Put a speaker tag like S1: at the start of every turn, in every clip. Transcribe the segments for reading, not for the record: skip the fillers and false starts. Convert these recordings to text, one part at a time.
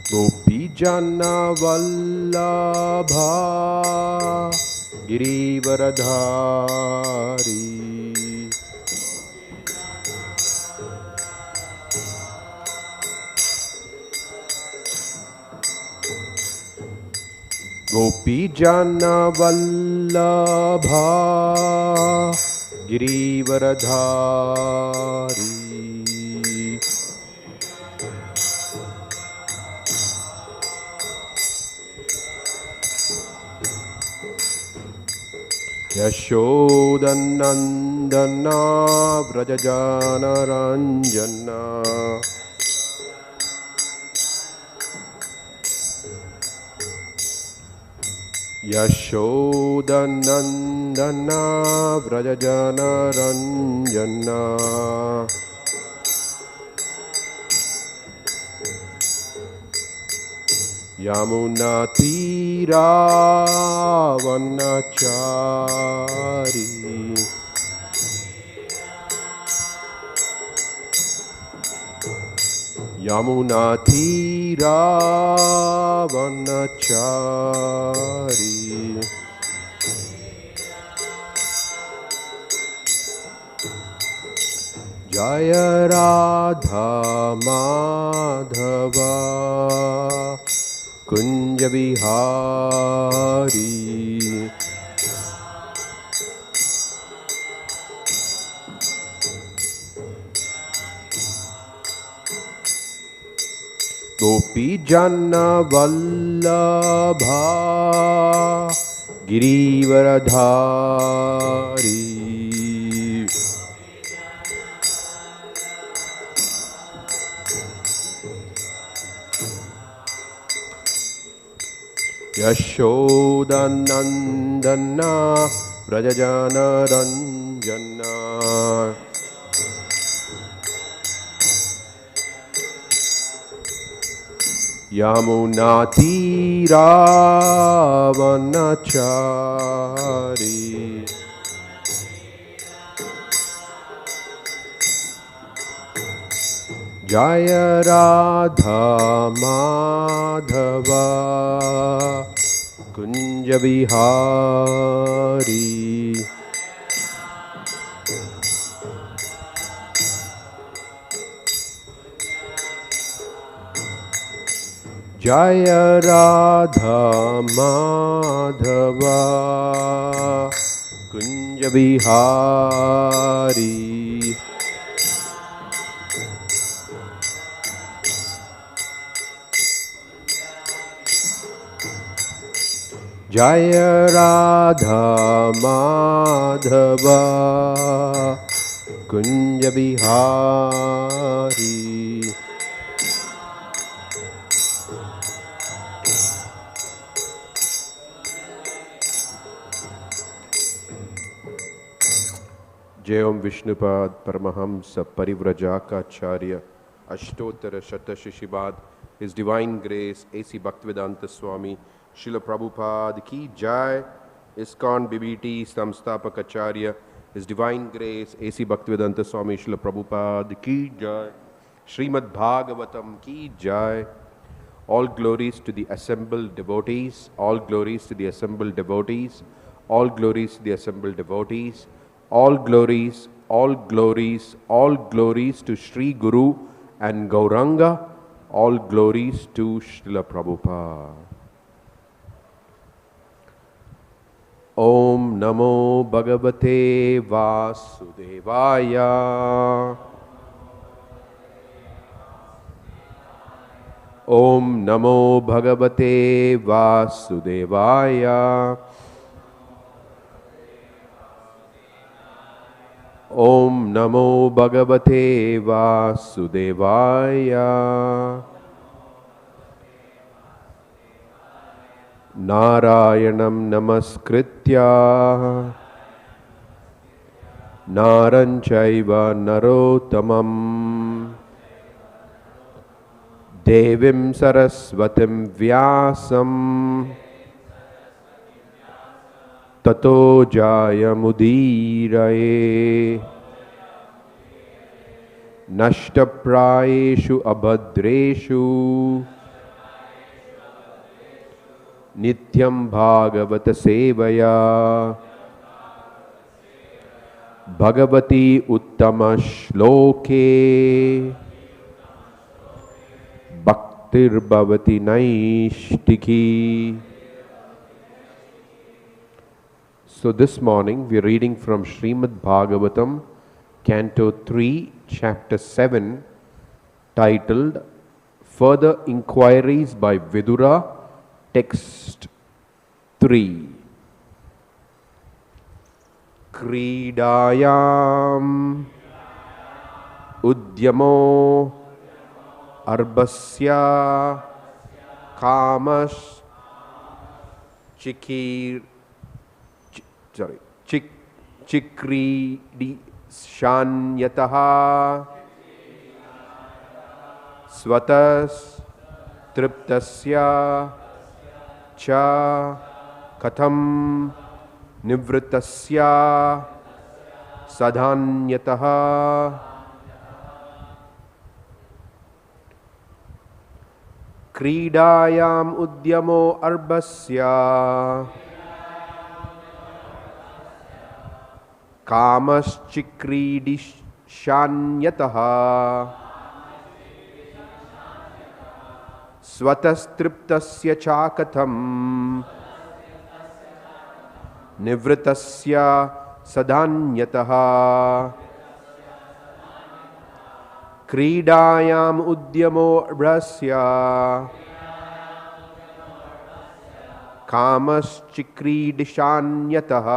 S1: Gopijana Vallabha Girivaradhari Gopijana Vallabha Girivaradhari Yashodanandana Vrajajana Ranjana Yashodanandana Vrajajana Ranjana Yamuna Tira Vanachari Yamuna Tira Vanachari Jaya Radha Madhava Kunja Vihari Gopijana Vallabha Girivaradhari Yashodanandana Vrajajana Ranjana Yamuna Tira Vanachari Jaya Radha Madhava Kunja Vihari Jaya Radha Madhava Kunja Vihari Jaya Radha Madhava Kunja Vihari Jai Om Vishnupad Paramahamsa Parivrajaka Ashtotara Shata Shishibad His Divine Grace A.C. Bhaktivedanta Swami Srila Prabhupada Ki Jai ISKCON BBT Samstapakacharya His Divine Grace A.C. Bhaktivedanta Swami Srila Prabhupada Ki Jai Srimad Bhagavatam Ki Jai. All glories to the assembled devotees, all glories to the assembled devotees, all glories to the assembled devotees, all glories, all glories, all glories to Sri Guru and Gauranga, all glories to Srila Prabhupada. Om Namo Bhagavate Vasudevaya. Om Namo Bhagavate Vasudevaya. Om Namo Bhagavate Vasudevaya. Narayanam Namaskritya Naranchaiva Narottamam Devim Saraswatim Vyasam Tato Jayamudiraye nashtaprayeshu abhadreshu nityam bhagavata sevaya bhagavati uttama shloke bhaktirbhavati naishtiki. So this morning we are reading from Srimad Bhagavatam, Canto 3, Chapter 7, titled Further Inquiries by Vidura, Text 3. Krīḍāyām udyamo arbhasya kāmaś cikrīḍiṣānyataḥ svatas-tṛptasya cha katham nivṛttasya sadānyataḥ. krīḍāyām udyamo rbhasya kāmaś cikrīḍiṣānyataḥ svatas-tṛptasya cha katham nivṛttasya sadānyataḥ. krīḍāyām udyamo rbhasya kāmaś cikrīḍiṣānyataḥ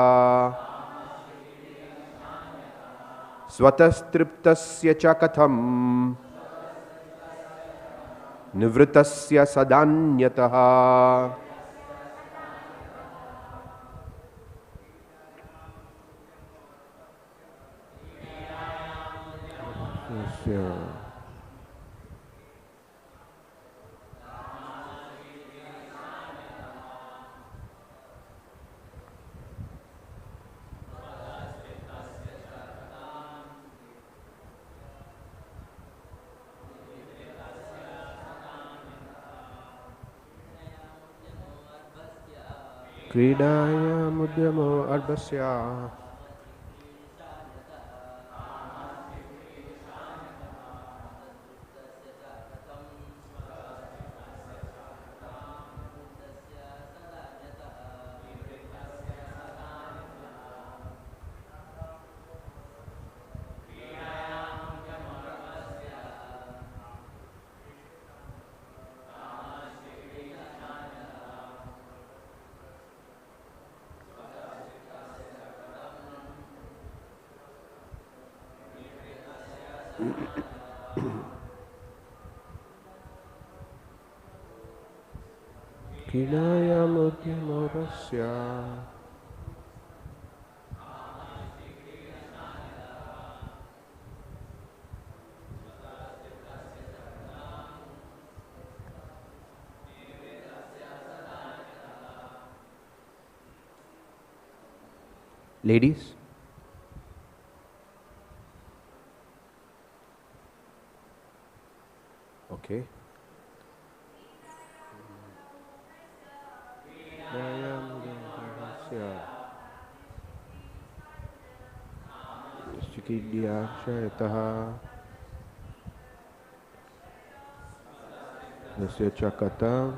S1: svataḥ-tṛptasya cha katham nivṛttasya sadānyataḥ. krīḍāyām udyamo arbhasya krīḍāyām udyamo rbhasya Ladies, okay. cikrīḍiṣānyataḥ detached kathaṁ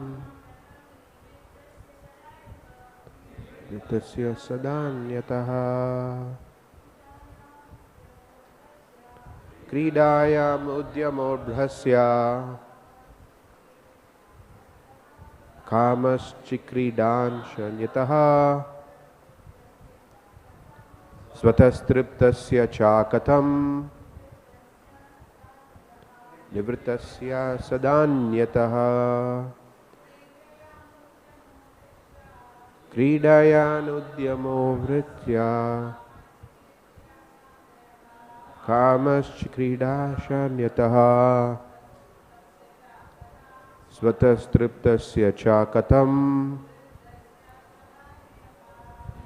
S1: detached sadānyataḥ. krīḍāyām udyamo rbhasya kāmaś cikrīḍiṣānyataḥ svataḥ-tṛptasya cha katham nivṛttasya sadānyataḥ. krīḍāyām udyamo rbhasya kāmaś cikrīḍiṣānyataḥ svataḥ-tṛptasya cha katham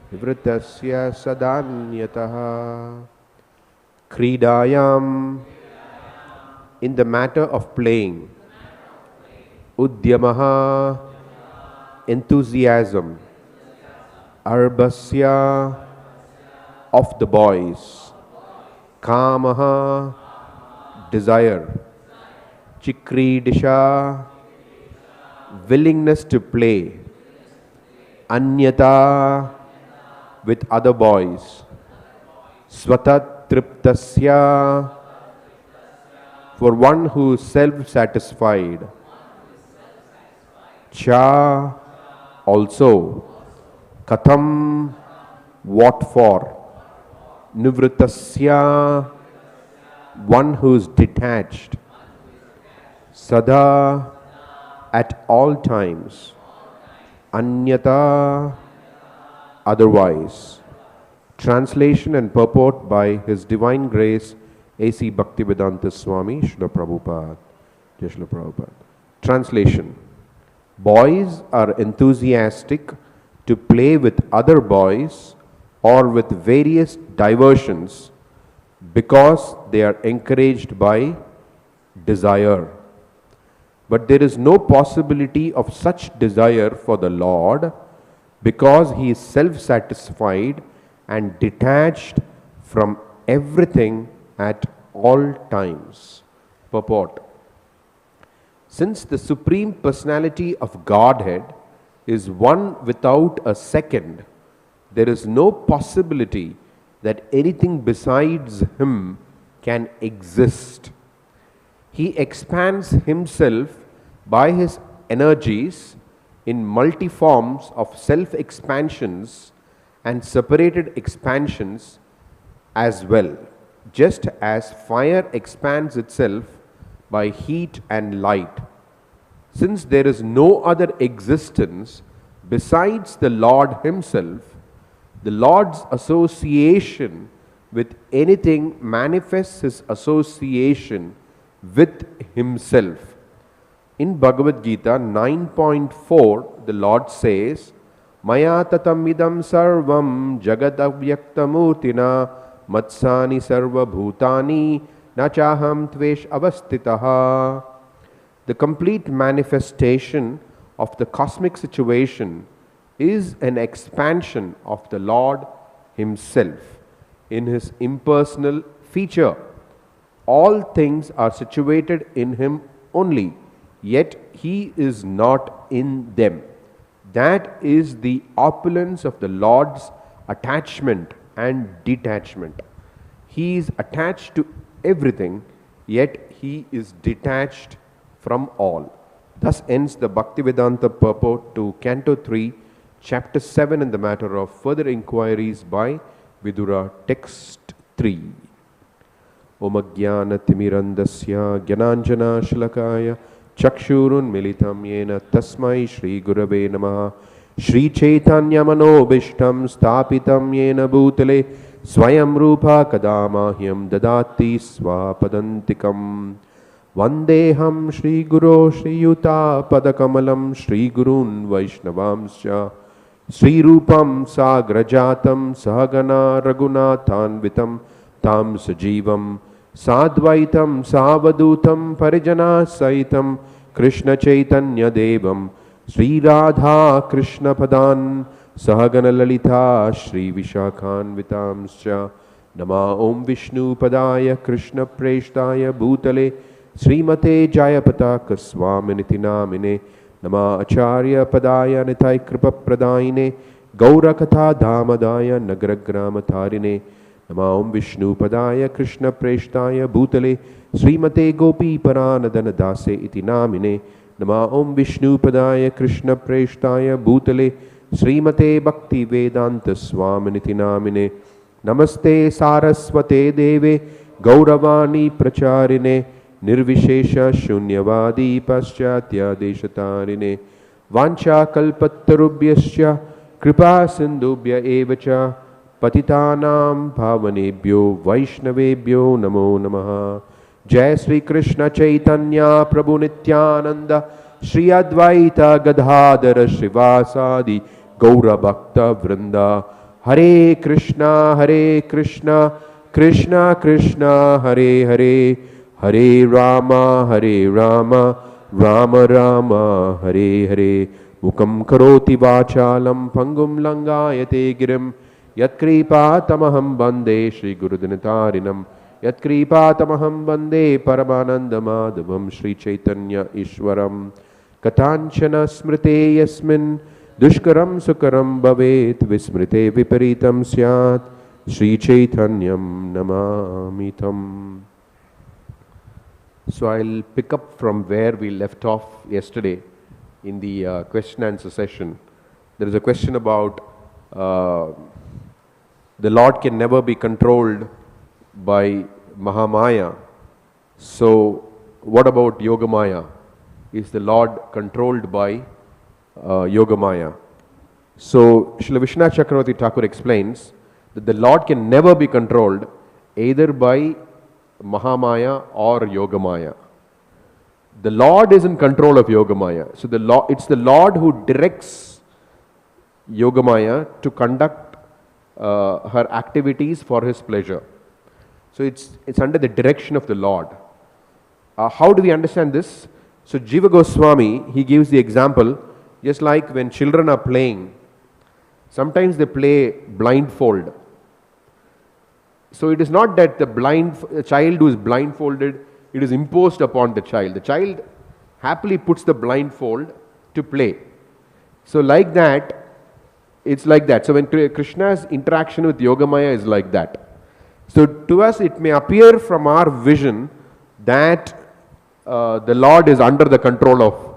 S1: nivṛttasya sadānyataḥ. krīḍāyām in the matter of playing. Udyamaḥ, enthusiasm. Arbhasya, of the boys. Kāmaḥ, desire. Cikrīḍiṣā, willingness to play. Anyataḥ, with other boys. Svataḥ-tṛptasya, for one who is self-satisfied. Cha, also. Katham, what for. Nivṛttasya, one who is detached. Sadā, at all times. Anyataḥ, otherwise. Translation and purport by His Divine Grace A.C. Bhaktivedanta Swami Srila Prabhupada. Jai Srila Prabhupada. Translation. Boys are enthusiastic to play with other boys or with various diversions because they are encouraged by desire. But there is no possibility of such desire for the Lord because He is self-satisfied and detached from everything at all times. Purport. Since the Supreme Personality of Godhead is one without a second, there is no possibility that anything besides Him can exist. He expands Himself by His energies in multiforms of self-expansions and separated expansions as well, just as fire expands itself by heat and light. Since there is no other existence besides the Lord Himself, the Lord's association with anything manifests His association with Himself. In Bhagavad-gītā 9.4, the Lord says, Maya tatamidam sarvam jagadavyaktamurtina matsani sarva bhutani nachaham tvesh avastitaha. The complete manifestation of the cosmic situation is an expansion of the Lord Himself in His impersonal feature. All things are situated in Him only, yet He is not in them. That is the opulence of the Lord's attachment and detachment. He is attached to everything, yet He is detached from all. Thus ends the Bhaktivedanta purport to Canto 3, Chapter 7 in the matter of further inquiries by Vidura, Text 3. Om Ajnana-timirandasya Gyananjana Shalakaya Chakshurun Militam Yena Tasmai Shri Gurave Namaha Shri Caitanya Manobishtam Stapitam Yena Bhutale Swayam Rupa Kadamahyam Dadati Swapadantikam Vandeham Shri Guru Shri Yuta Padakamalam Shri Gurun Vaishnavamsya Sri Rupam Sagrajatam Sahagana Raghunathanvitam Tam Sajivam Sadvaitam Savadutam Parijana Saitam Krishna Caitanya Devam Sri Radha Krishna Padan Sahagana Lalita Shri Vishakhan Vitamscha Nama Om Vishnu Padaya Krishna Preshtaya Bhutale Srimate Jayapataka Swaminiti Namine Nama Acharya Padaya Nitai Kripa Pradaine Gaurakatha Dhamadaya Nagragrama Tharine Nama Om Vishnu Padaya Krishna Preshtaya Bhutale Srimate Gopi Paranadana Dase Iti Namine Nama Om Vishnu Padaya Krishna Preshtaya Bhutale Srimate Bhakti Vedanta Swaminiti Namine Namaste Saraswate Deve Gauravani Pracharine Nirvishesha Shunyavadi Paschatya Deshatarine Vancha Kalpatarubhyasya Kripa Sindhubhya Evacha Patitanam Bhavanebhyo Vaishnavebhyo Namo Namaha. Jai Sri Krishna Caitanya Prabhu Nityananda Shri Advaita Gadadhara Shrivasadi Gaura Bhakta Vrinda. Hare Krishna Krishna Krishna Hare Hare Hare Rama, Hare Rama, Rama Rama, Hare Hare. Mukam karoti vachalam pangum langayate girim. Yat kripatamaham bande Shri Gurudinatarinam. Yat kripatamaham bande Paramananda Madhavam Shri Caitanya Ishwaram. Katanchana smrite yasmin dushkaram sukaram bhavet vismrite viparitam syat. Shri Caitanyam namamitam. So I'll pick up from where we left off yesterday in the question answer session. There is a question about the Lord can never be controlled by Mahamaya. So what about Yogamaya? Is the Lord controlled by Yogamaya? So Srila Vishwanath Chakravarti Thakur explains that the Lord can never be controlled either by Mahamaya or Yogamaya. The Lord is in control of Yogamaya. So it's the Lord who directs Yogamaya to conduct her activities for his pleasure. So it's under the direction of the Lord. How do we understand this? So Jiva Goswami, he gives the example, just like when children are playing, sometimes they play blindfold. So it is not that the child who is blindfolded, it is imposed upon the child. The child happily puts the blindfold to play. So like that, it's like that. So when Krishna's interaction with Yogamaya is like that. So to us it may appear from our vision that the Lord is under the control of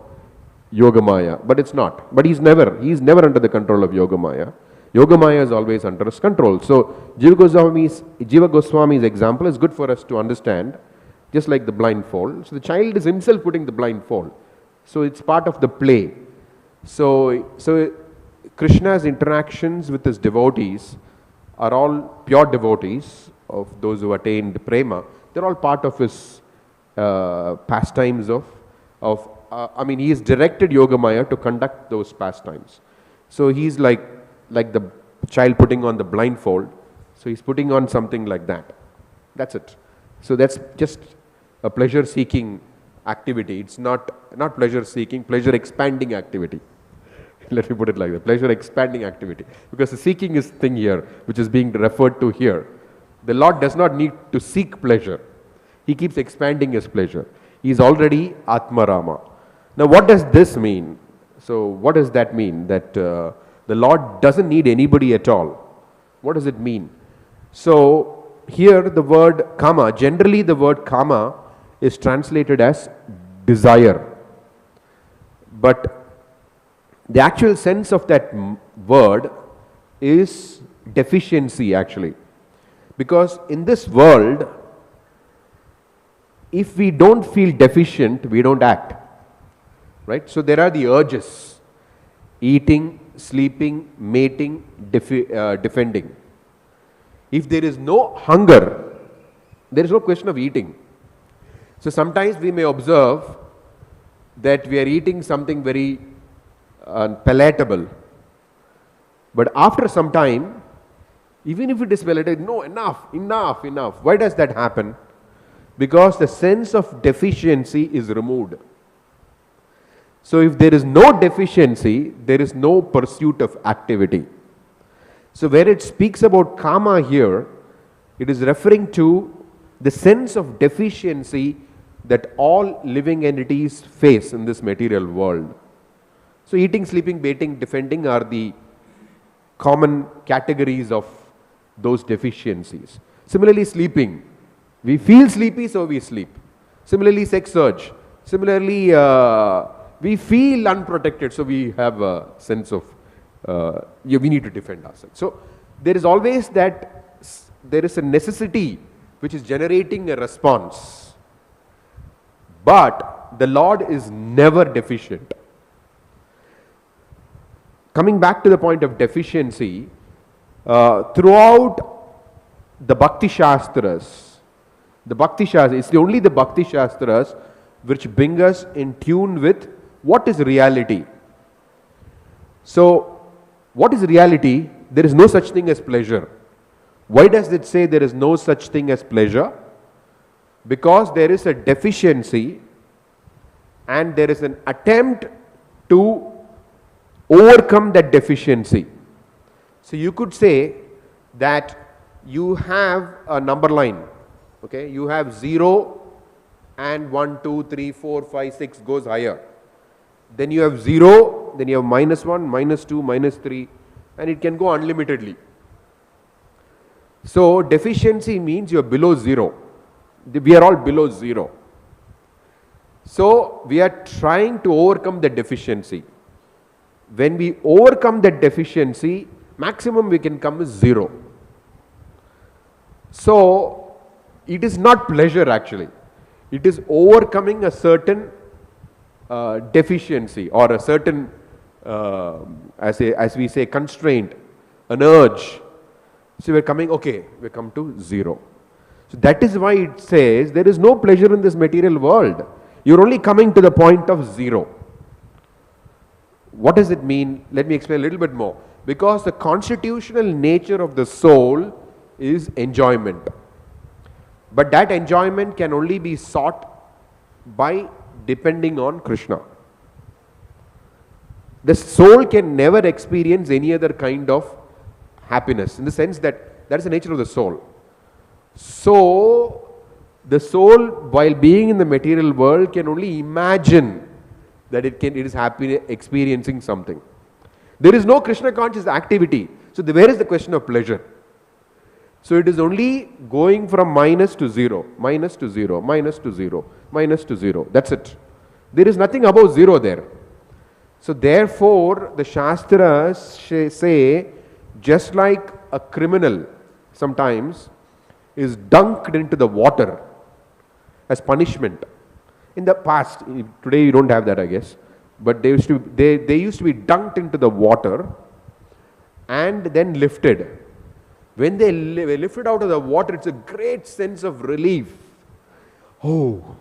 S1: Yogamaya, but it's not. But he's never under the control of Yogamaya. Yogamaya is always under his control. So Jiva Goswami's example is good for us to understand, just like the blindfold. So the child is himself putting the blindfold. So it's part of the play. So Krishna's interactions with his devotees are all pure devotees of those who attained prema. They're all part of his pastimes he has directed Yogamaya to conduct those pastimes. So he's like the child putting on the blindfold. So he's putting on something like that. That's it. So that's just a pleasure-seeking activity. It's not pleasure-seeking, pleasure-expanding activity. Let me put it like that, pleasure-expanding activity. Because the seeking is thing here, which is being referred to here. The Lord does not need to seek pleasure. He keeps expanding his pleasure. He is already Atmarama. Now what does this mean? So what does that mean? That the Lord doesn't need anybody at all. What does it mean? So here the word kama, generally the word kama is translated as desire. But the actual sense of that word is deficiency actually. Because in this world, if we don't feel deficient, we don't act. Right? So there are the urges: eating, sleeping, mating, defending. If there is no hunger, there is no question of eating. So sometimes we may observe that we are eating something very palatable. But after some time, even if it is palatable, no, enough. Why does that happen? Because the sense of deficiency is removed. So if there is no deficiency, there is no pursuit of activity. So where it speaks about kama here, it is referring to the sense of deficiency that all living entities face in this material world. So eating, sleeping, mating, defending are the common categories of those deficiencies. Similarly, sleeping. We feel sleepy, so we sleep. Similarly, sex urge. Similarly, we feel unprotected, so we have a sense of we need to defend ourselves. So there is always there is a necessity which is generating a response. But the Lord is never deficient. Coming back to the point of deficiency, throughout the Bhakti Shastras, it's only the Bhakti Shastras which bring us in tune with what is reality. So, what is reality? There is no such thing as pleasure. Why does it say there is no such thing as pleasure? Because there is a deficiency and there is an attempt to overcome that deficiency. So you could say that you have a number line, okay? You have 0 and 1, 2, 3, 4, 5, 6 goes higher. Then you have 0, then you have -1, -2, -3, and it can go unlimitedly. So deficiency means you are below 0. We are all below 0. So we are trying to overcome the deficiency. When we overcome that deficiency, maximum we can come is 0. So it is not pleasure actually. It is overcoming a certain deficiency or a certain, as we say, constraint, an urge. So we're coming, okay, we come to 0. So that is why it says there is no pleasure in this material world. You're only coming to the point of 0. What does it mean? Let me explain a little bit more. Because the constitutional nature of the soul is enjoyment. But that enjoyment can only be sought by depending on Krishna. The soul can never experience any other kind of happiness, in the sense that that is the nature of the soul. So the soul, while being in the material world, can only imagine that it is happy experiencing something. There is no Krishna conscious activity. So where is the question of pleasure? So it is only going from minus to 0, minus to 0, minus to 0, minus to 0. That's it. There is nothing above 0 there. So therefore the Shastras say, just like a criminal sometimes is dunked into the water as punishment. In the past, today you don't have that I guess, but they used to be dunked into the water and then lifted. When they were lifted out of the water, it's a great sense of relief. Oh,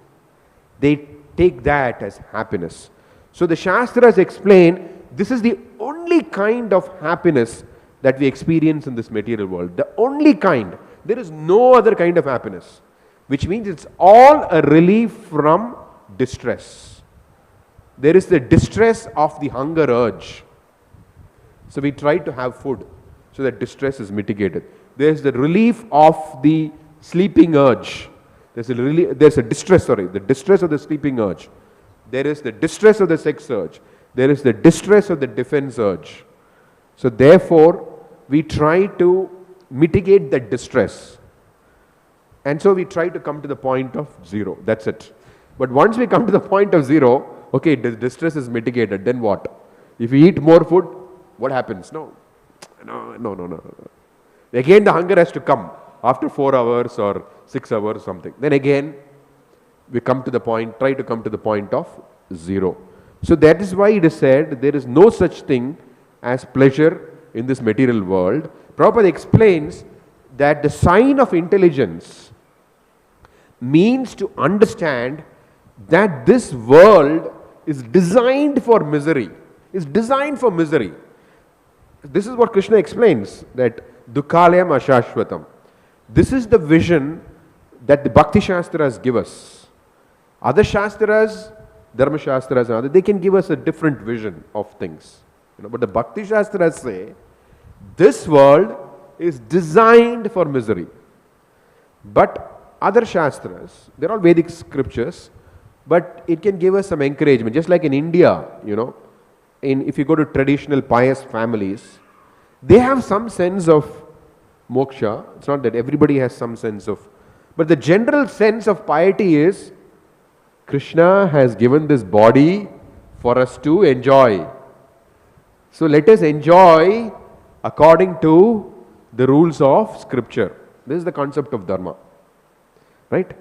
S1: they take that as happiness. So the Shastras explain this is the only kind of happiness that we experience in this material world. The only kind. There is no other kind of happiness. Which means it's all a relief from distress. There is the distress of the hunger urge. So we try to have food so that distress is mitigated. There's the relief of the sleeping urge. The distress of the sleeping urge. There is the distress of the sex urge. There is the distress of the defense urge. So therefore, we try to mitigate that distress. And so we try to come to the point of 0. That's it. But once we come to the point of 0, okay, the distress is mitigated. Then what? If we eat more food, what happens? No. Again the hunger has to come after 4 hours or 6 hours or something. Then again, we come to the point, try to come to the point of 0. So that is why it is said there is no such thing as pleasure in this material world. Prabhupada explains that the sign of intelligence means to understand that this world is designed for misery. Is designed for misery. This is what Krishna explains, that dukkhalayam ashashvatam. This is the vision that the Bhakti Shastras give us. Other Shastras, Dharma Shastras and others, they can give us a different vision of things. But the Bhakti Shastras say, this world is designed for misery. But other Shastras, they're all Vedic scriptures, but it can give us some encouragement. Just like in India, if you go to traditional pious families, they have some sense of moksha. It's not that everybody has some sense of, but the general sense of piety is Krishna has given this body for us to enjoy. So let us enjoy according to the rules of scripture. This is the concept of dharma. Right?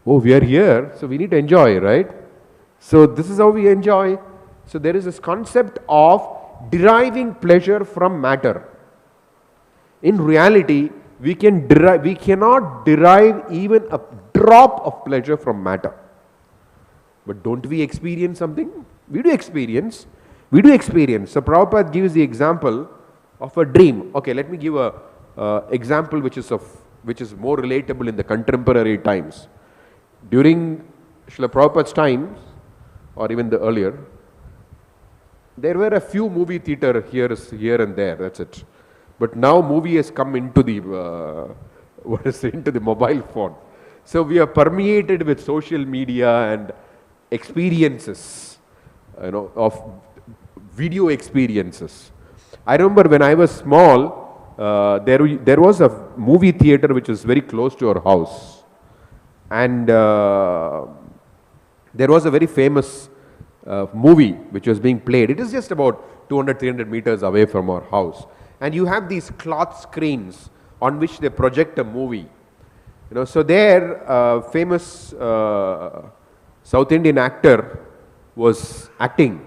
S1: Oh, we are here, so we need to enjoy, right? So this is how we enjoy. So there is this concept of deriving pleasure from matter. In reality, we cannot derive even a drop of pleasure from matter. But don't we experience something? We do experience. So Prabhupada gives the example of a dream. Okay, let me give a example which is more relatable in the contemporary times. During Srila Prabhupada's times, or even the earlier, there were a few movie theater here and there, that's it. But now movie has come into the, into the mobile phone. So we are permeated with social media and experiences, of video experiences. I remember when I was small, there was a movie theater which was very close to our house. And there was a very famous movie which was being played. It is just about 200-300 meters away from our house. And you have these cloth screens on which they project a movie. So there, famous South Indian actor was acting.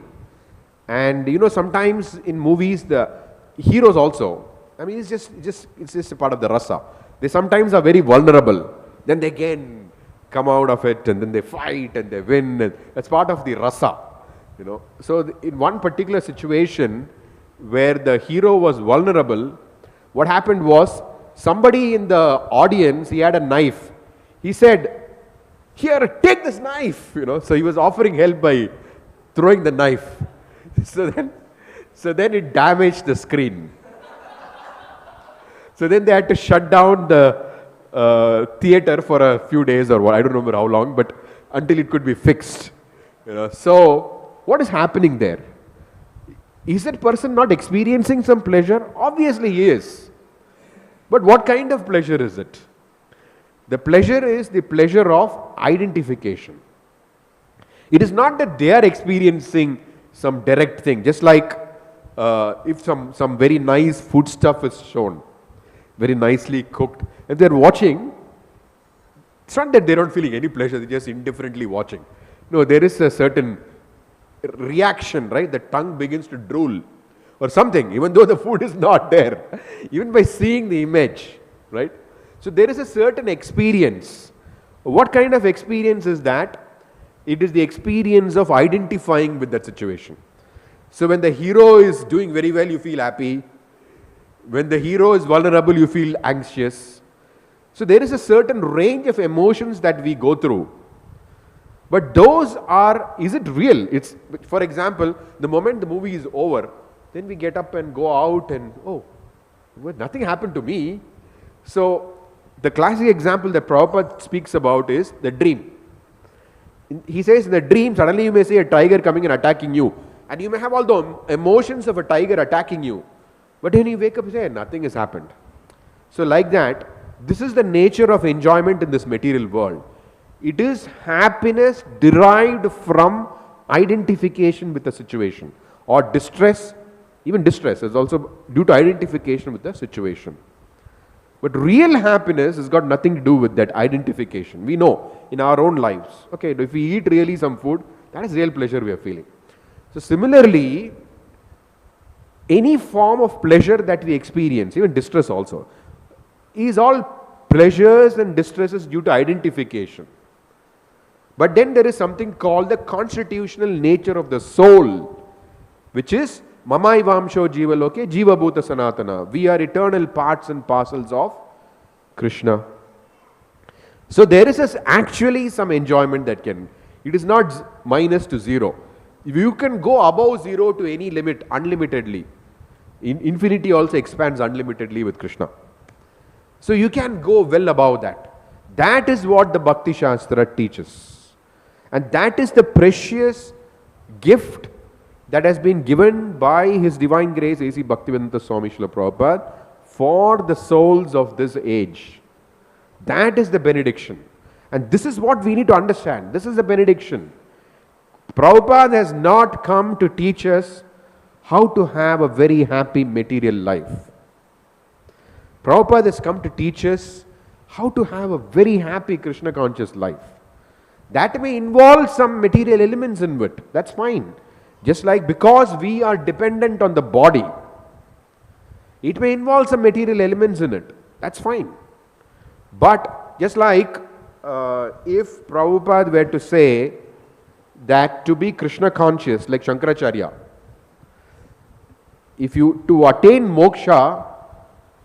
S1: And sometimes in movies, the heroes also, it's just a part of the rasa. They sometimes are very vulnerable. Then they again come out of it, and then they fight and they win. And that's part of the rasa. So in one particular situation where the hero was vulnerable, what happened was, somebody in the audience, he had a knife. He said, "Here, take this knife." So he was offering help by throwing the knife. So then it damaged the screen. So then they had to shut down the theater for a few days or what, I don't remember how long, but until it could be fixed. So what is happening there? Is that person not experiencing some pleasure? Obviously he is. But what kind of pleasure is it? The pleasure is the pleasure of identification. It is not that they are experiencing some direct thing, just like if some very nice food stuff is shown, very nicely cooked, if they are watching, it's not that they are not feeling any pleasure, they are just indifferently watching. No, there is a certain reaction, right? The tongue begins to drool or something, even though the food is not there, even by seeing the image, right? So there is a certain experience. What kind of experience is that? It is the experience of identifying with that situation. So when the hero is doing very well, you feel happy. When the hero is vulnerable, you feel anxious. So there is a certain range of emotions that we go through. But those are, is it real? It's, for example, the moment the movie is over, then we get up and go out and, oh, well, nothing happened to me. So the classic example that Prabhupada speaks about is the dream. He says in the dream, suddenly you may see a tiger coming and attacking you. And you may have all the emotions of a tiger attacking you. But when you wake up, you say, nothing has happened. So like that, this is the nature of enjoyment in this material world. It is happiness derived from identification with the situation. Or distress, even distress is also due to identification with the situation. But real happiness has got nothing to do with that identification. We know in our own lives, okay, if we eat really some food, that is real pleasure we are feeling. So similarly, any form of pleasure that we experience, even distress also, is all pleasures and distresses due to identification. But then there is something called the constitutional nature of the soul, which is Mamaivamsho Jiva Loke Jiva Bhuta Sanatana. We are eternal parts and parcels of Krishna. So there is actually some enjoyment that can, it is not minus to zero. You can go above zero to any limit unlimitedly. Infinity also expands unlimitedly with Krishna. So you can go well above that. That is what the Bhakti Shastra teaches. And that is the precious gift that has been given by His Divine Grace A.C. Bhaktivedanta Swami Srila Prabhupada for the souls of this age. That is the benediction. And this is what we need to understand. This is the benediction. Prabhupada has not come to teach us how to have a very happy material life. Prabhupada has come to teach us how to have a very happy Krishna conscious life. That may involve some material elements in it. That's fine. Just like because we are dependent on the body, it may involve some material elements in it. That's fine. But just like if Prabhupada were to say that to be Krishna conscious, like Shankaracharya, if you to attain moksha,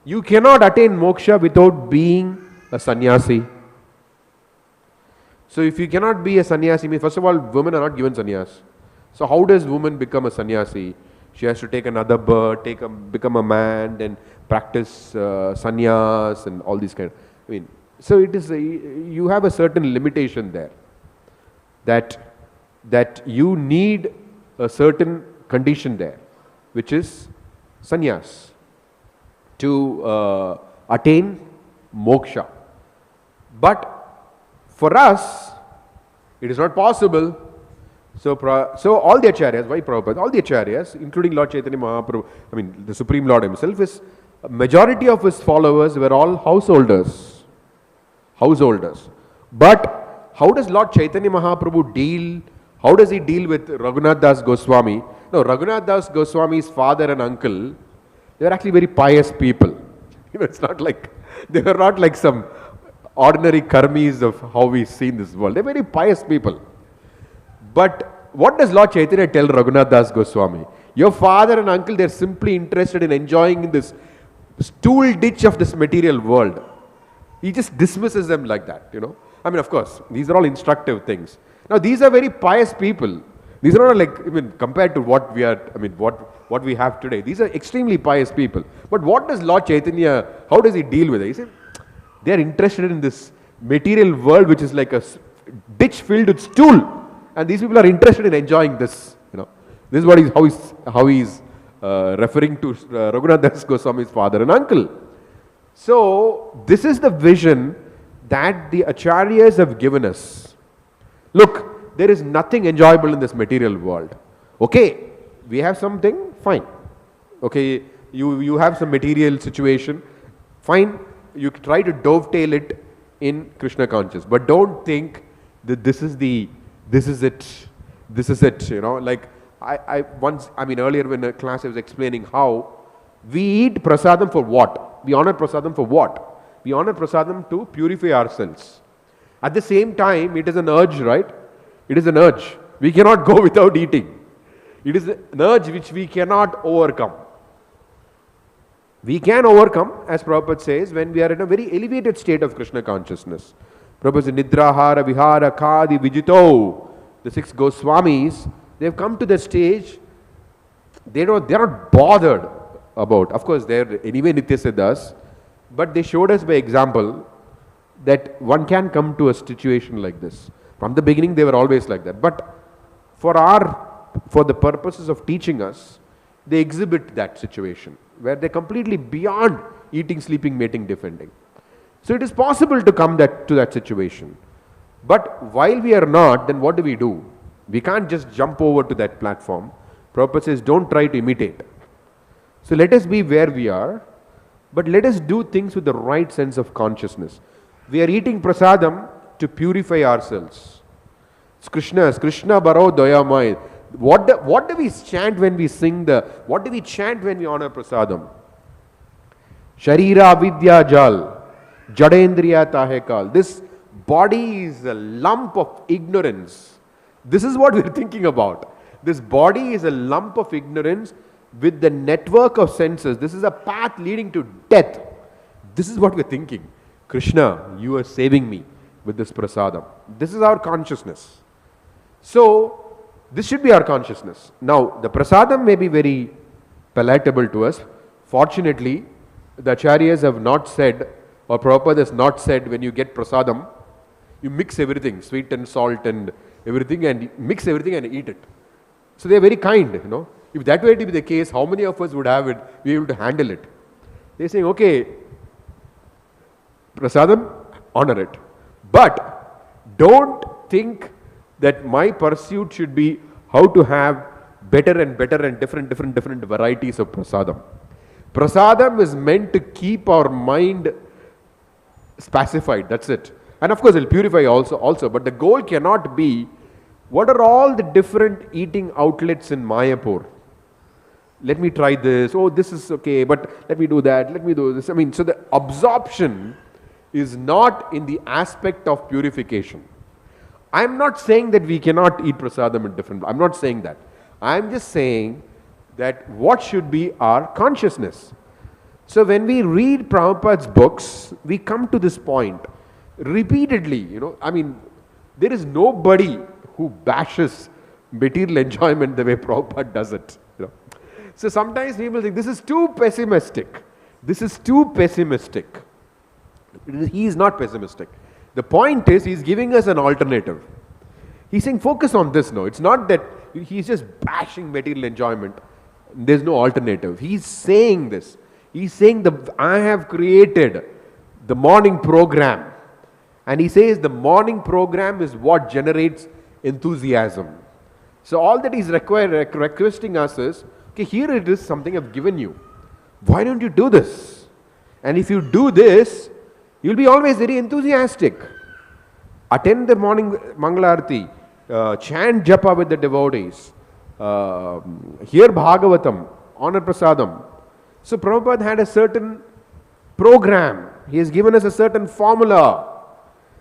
S1: you cannot attain moksha without being a sannyasi. So if you cannot be a sannyasi, first of all, women are not given sannyas. So how does woman become a sannyasi? She has to take another birth, become a man, then practice sannyas and all these kind of, so it is, you have a certain limitation there. That you need a certain condition there, which is sannyas, to attain moksha. But for us, it is not possible. So all the acharyas, why Prabhupada? All the acharyas, including Lord Caitanya Mahaprabhu, the Supreme Lord himself, a majority of his followers were all householders. But how does Lord Caitanya Mahaprabhu deal? How does he deal with Raghunath Das Goswami? No, Raghunath Das Goswami's father and uncle, they were actually very pious people. It's not like, they were not like some ordinary karmis of how we see in this world. They're very pious people. But what does Lord Chaitanya tell Raghunath Das Goswami? Your father and uncle, they're simply interested in enjoying this stool ditch of this material world. He just dismisses them like that, Of course, these are all instructive things. Now, these are very pious people. These are not like, compared to what we are, what we have today. These are extremely pious people. But what does Lord Chaitanya, how does he deal with it? He said, they are interested in this material world, which is like a ditch filled with stool. And these people are interested in enjoying this. This is how he's referring to Raghunath Das Goswami's father and uncle. So this is the vision that the acharyas have given us. Look, there is nothing enjoyable in this material world. Okay, we have something, fine. Okay, you have some material situation, fine. You try to dovetail it in Krishna consciousness, but don't think that this is it. Like I once, earlier in a class I was explaining how we eat prasadam for what? We honor prasadam for what? We honor prasadam to purify ourselves. At the same time, it is an urge, right? It is an urge. We cannot go without eating. It is an urge which we cannot overcome. We can overcome, as Prabhupada says, when we are in a very elevated state of Krishna consciousness. Prabhupada says, Nidrahara, Vihara, Khadi, Vijito. The 6 Goswamis, they have come to the stage, they are not bothered about, of course they are anyway Nityasiddhas, but they showed us by example that one can come to a situation like this. From the beginning they were always like that. But for the purposes of teaching us, they exhibit that situation where they're completely beyond eating, sleeping, mating, defending. So it is possible to come to that situation. But while we are not, then what do? We can't just jump over to that platform. Prabhupada says, don't try to imitate. So let us be where we are, but let us do things with the right sense of consciousness. We are eating prasadam to purify ourselves. It's Krishna baro udyamo. What do we chant when we sing what do we chant when we honor prasadam? Sharira vidya jal, jadendriya tahekal. This body is a lump of ignorance. This is what we're thinking about. This body is a lump of ignorance with the network of senses. This is a path leading to death. This is what we're thinking. Krishna, you are saving me with this prasadam. This is our consciousness. So, this should be our consciousness. Now, the prasadam may be very palatable to us. Fortunately, the acharyas have not said, or Prabhupada has not said, when you get prasadam, you mix everything, sweet and salt and everything, and mix everything and eat it. So they are very kind, If that were to be the case, how many of us would have it, be able to handle it? They are saying, okay, prasadam, honor it. But don't think that my pursuit should be how to have better and different varieties of prasadam. Prasadam is meant to keep our mind pacified, that's it. And of course it will purify also, but the goal cannot be, what are all the different eating outlets in Mayapur? Let me try this, oh this is okay, but let me do that, let me do this. So the absorption is not in the aspect of purification. I am not saying that we cannot eat prasadam in different, I am not saying that. I am just saying that what should be our consciousness. So when we read Prabhupada's books, we come to this point repeatedly, There is nobody who bashes material enjoyment the way Prabhupada does it. So sometimes people think this is too pessimistic. This is too pessimistic. He is not pessimistic. The point is, he is giving us an alternative. He's saying focus on this now. It's not that he's just bashing material enjoyment. There's no alternative. He's saying this. He's saying I have created the morning program. And he says the morning program is what generates enthusiasm. So all that he's requesting us is, okay, here it is, something I've given you. Why don't you do this? And if you do this, you'll be always very enthusiastic. Attend the morning Mangalarti, chant japa with the devotees, hear Bhagavatam, honor prasadam. So Prabhupada had a certain program. He has given us a certain formula.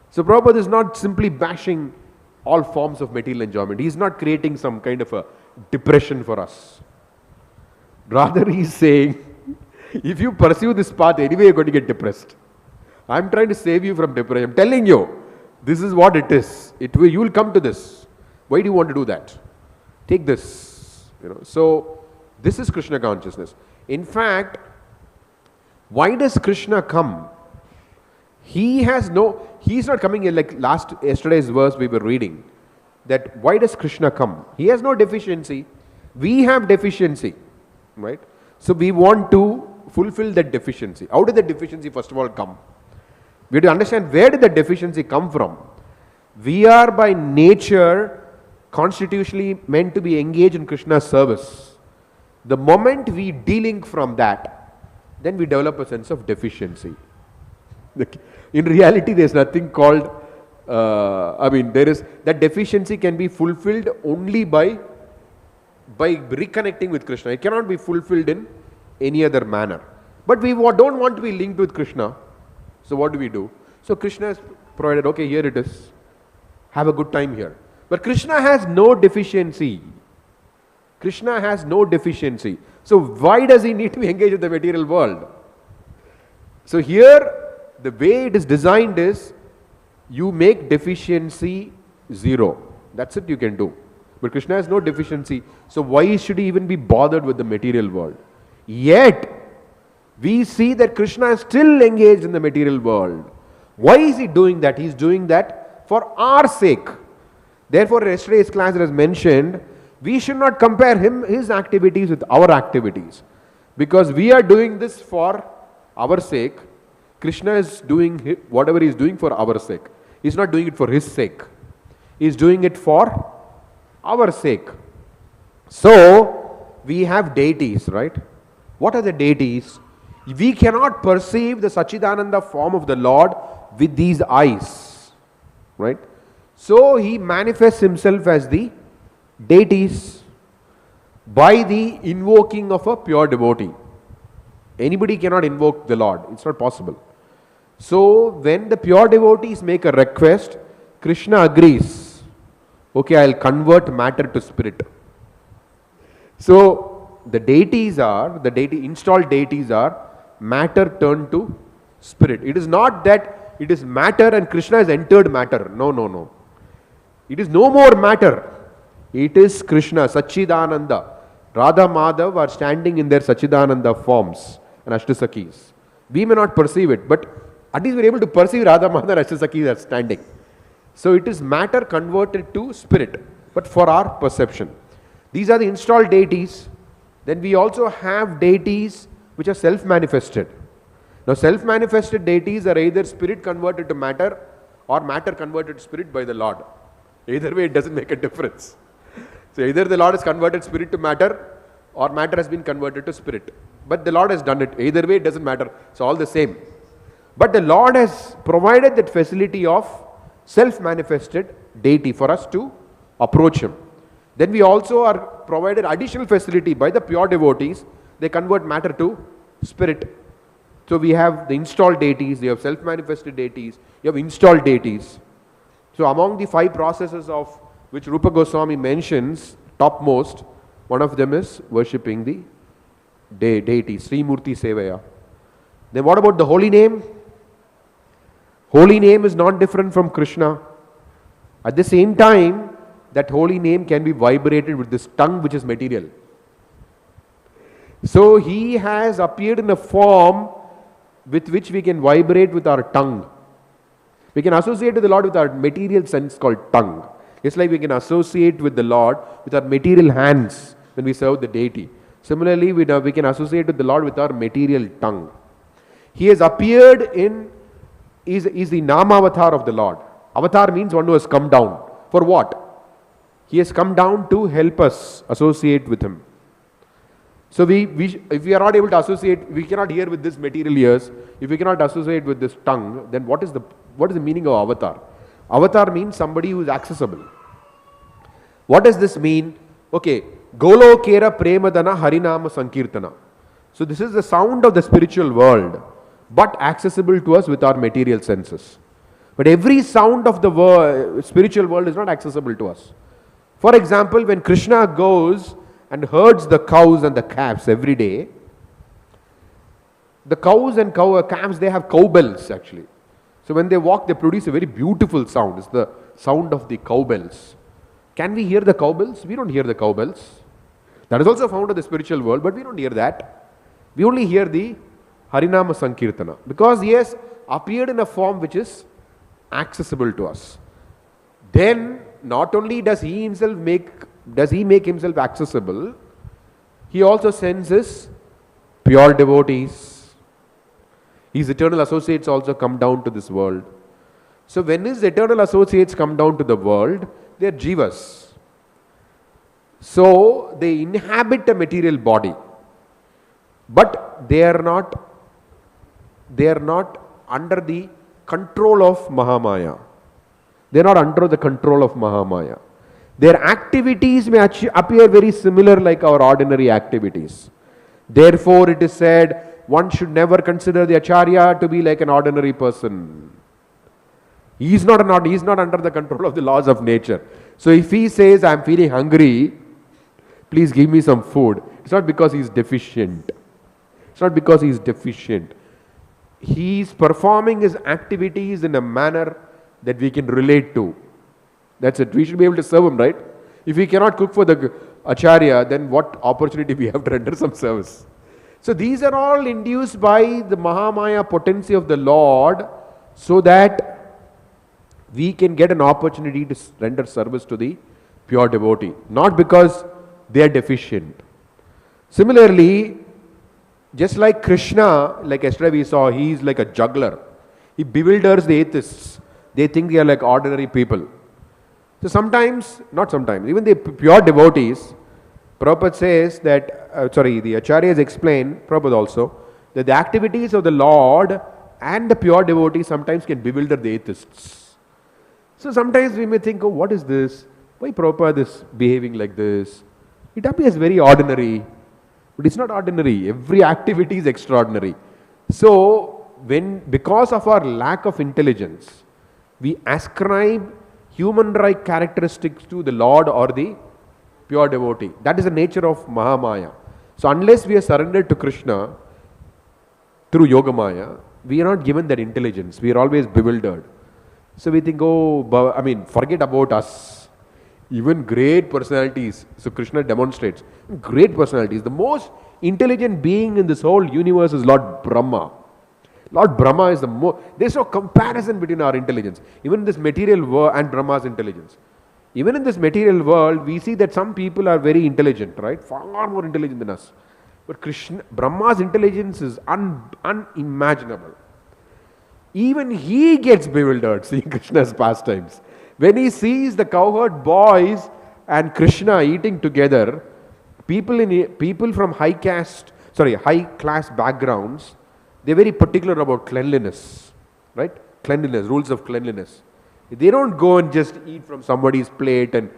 S1: So Prabhupada is not simply bashing all forms of material enjoyment. He is not creating some kind of a depression for us. Rather, he is saying, if you pursue this path, anyway you're going to get depressed. I'm trying to save you from depression. I'm telling you, this is what it is. You will come to this. Why do you want to do that? Take this. So this is Krishna consciousness. In fact, why does Krishna come? He's not coming in like yesterday's verse we were reading. That why does Krishna come? He has no deficiency. We have deficiency. Right? So we want to fulfill that deficiency. How did the deficiency first of all come? We have to understand where did the deficiency come from. We are by nature constitutionally meant to be engaged in Krishna's service. The moment we delink from that, then we develop a sense of deficiency. In reality, there is nothing called, that deficiency can be fulfilled only by reconnecting with Krishna. It cannot be fulfilled in any other manner. But we don't want to be linked with Krishna. So what do we do? So Krishna has provided, okay, here it is. Have a good time here. But Krishna has no deficiency. Krishna has no deficiency. So why does he need to be engaged in the material world? So here, the way it is designed is, you make deficiency zero. That's it you can do. But Krishna has no deficiency. So why should he even be bothered with the material world? Yet, we see that Krishna is still engaged in the material world. Why is he doing that? He is doing that for our sake. Therefore, yesterday's class it has mentioned, we should not compare his activities with our activities. Because we are doing this for our sake. Krishna is doing whatever he is doing for our sake. He is not doing it for his sake. He is doing it for our sake. So, we have deities, right? What are the deities? We cannot perceive the Sachidananda form of the Lord with these eyes, right? So he manifests himself as the deities by the invoking of a pure devotee. Anybody cannot invoke the Lord. It's not possible. So when the pure devotees make a request, Krishna agrees. Okay, I'll convert matter to spirit. So the installed deities are matter turned to spirit. It is not that it is matter and Krishna has entered matter. No. It is no more matter. It is Krishna, Sachidananda. Radha Madhav are standing in their Sachidananda forms and Ashtasakis. We may not perceive it, but at least we are able to perceive Radha Madhav and Ashtasakis are standing. So it is matter converted to spirit, but for our perception. These are the installed deities. Then we also have deities which are self-manifested. Now self-manifested deities are either spirit converted to matter or matter converted to spirit by the Lord. Either way it doesn't make a difference. So either the Lord has converted spirit to matter or matter has been converted to spirit. But the Lord has done it. Either way it doesn't matter. It's all the same. But the Lord has provided that facility of self-manifested deity for us to approach Him. Then we also are provided additional facility by the pure devotees. They convert matter to spirit. So we have the installed deities, you have self-manifested deities, you have installed deities. So among the 5 processes of which Rupa Goswami mentions, topmost, one of them is worshipping the deity, Sri Murti Sevaya. Then what about the holy name? Holy name is not different from Krishna. At the same time, that holy name can be vibrated with this tongue which is material. So he has appeared in a form with which we can vibrate with our tongue. We can associate with the Lord with our material sense called tongue. It's like we can associate with the Lord with our material hands when we serve the deity. Similarly, we can associate with the Lord with our material tongue. He has appeared is the Nama avatar of the Lord. Avatar means one who has come down. For what? He has come down to help us associate with Him. So if we are not able to associate, we cannot hear with this material ears, if we cannot associate with this tongue, then what is the meaning of avatar? Avatar means somebody who is accessible. What does this mean? Okay, Golokera Premadana Harinama Sankirtana. So this is the sound of the spiritual world, but accessible to us with our material senses. But every sound of the spiritual world is not accessible to us. For example, when Krishna goes and herds the cows and the calves every day, the cows and calves, they have cowbells actually. So when they walk, they produce a very beautiful sound. It's the sound of the cowbells. Can we hear the cowbells? We don't hear the cowbells. That is also found in the spiritual world, but we don't hear that. We only hear the Harinama Sankirtana, because He has appeared in a form which is accessible to us. Then not only does He make Himself accessible, He also sends His pure devotees. His eternal associates also come down to this world. So when His eternal associates come down to the world, they are jivas. So they inhabit a material body, but they are not under the control of Mahamaya. They are not under the control of Mahamaya. Their activities may appear very similar like our ordinary activities. Therefore, it is said, one should never consider the Acharya to be like an ordinary person. He is not under the control of the laws of nature. So if he says, I am feeling hungry, please give me some food, it's not because he is deficient. It's not because he is deficient. He is performing his activities in a manner that we can relate to. That's it. We should be able to serve him, right? If we cannot cook for the Acharya, then what opportunity we have to render some service? So these are all induced by the Mahamaya potency of the Lord, so that we can get an opportunity to render service to the pure devotee, not because they are deficient. Similarly, just like Krishna, like yesterday we saw, he is like a juggler. He bewilders the atheists. They think they are like ordinary people. So sometimes, not sometimes, even the pure devotees, Prabhupada says that, the Acharyas explain, Prabhupada also, that the activities of the Lord and the pure devotees sometimes can bewilder the atheists. So sometimes we may think, oh, what is this? Why Prabhupada is behaving like this? It appears very ordinary, but it's not ordinary. Every activity is extraordinary. So, because of our lack of intelligence, we ascribe human-like characteristics to the Lord or the pure devotee. That is the nature of Mahamaya. So unless we are surrendered to Krishna through Yogamaya, we are not given that intelligence. We are always bewildered. So we think, forget about us. Even great personalities. So Krishna demonstrates great personalities. The most intelligent being in this whole universe is Lord Brahma. Lord Brahma is the most. There is no comparison between our intelligence. Even in this material world and Brahma's intelligence. Even in this material world, we see that some people are very intelligent, right? Far more intelligent than us. But Brahma's intelligence is unimaginable. Even he gets bewildered seeing Krishna's pastimes. When he sees the cowherd boys and Krishna eating together, people from high class backgrounds, they're very particular about cleanliness, right? Cleanliness, rules of cleanliness. They don't go and just eat from somebody's plate and,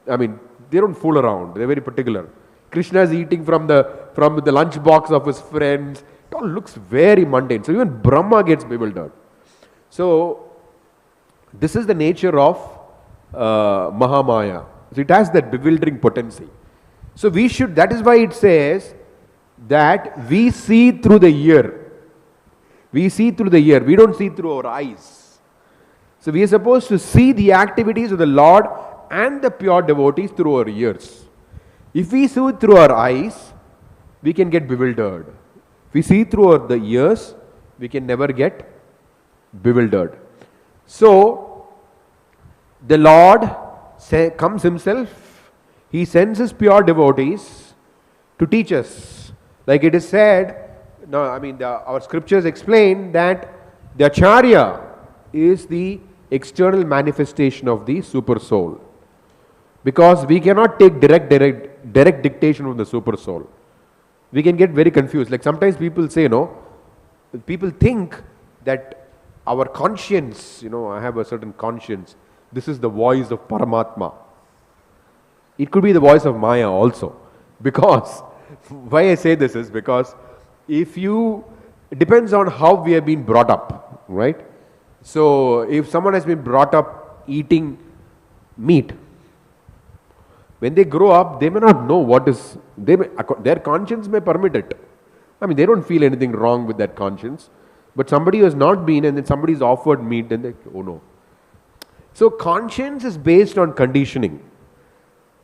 S1: they don't fool around. They're very particular. Krishna is eating from the lunch box of his friends. It all looks very mundane. So even Brahma gets bewildered. So this is the nature of Mahamaya. So it has that bewildering potency. So that is why it says that we see through the ear. We see through the ear. We don't see through our eyes. So we are supposed to see the activities of the Lord and the pure devotees through our ears. If we see through our eyes, we can get bewildered. If we see through the ears, we can never get bewildered. So, the Lord comes Himself. He sends His pure devotees to teach us. Like it is said, our scriptures explain that the Acharya is the external manifestation of the super soul. Because we cannot take direct dictation from the super soul. We can get very confused. Like sometimes people say, people think that our conscience, I have a certain conscience, this is the voice of Paramatma. It could be the voice of Maya also. Because, why I say this is because it depends on how we have been brought up, right? So, if someone has been brought up eating meat, when they grow up, they may not know their conscience may permit it. They don't feel anything wrong with that conscience. But somebody who has not been and then somebody is offered meat, then they, oh no. So conscience is based on conditioning.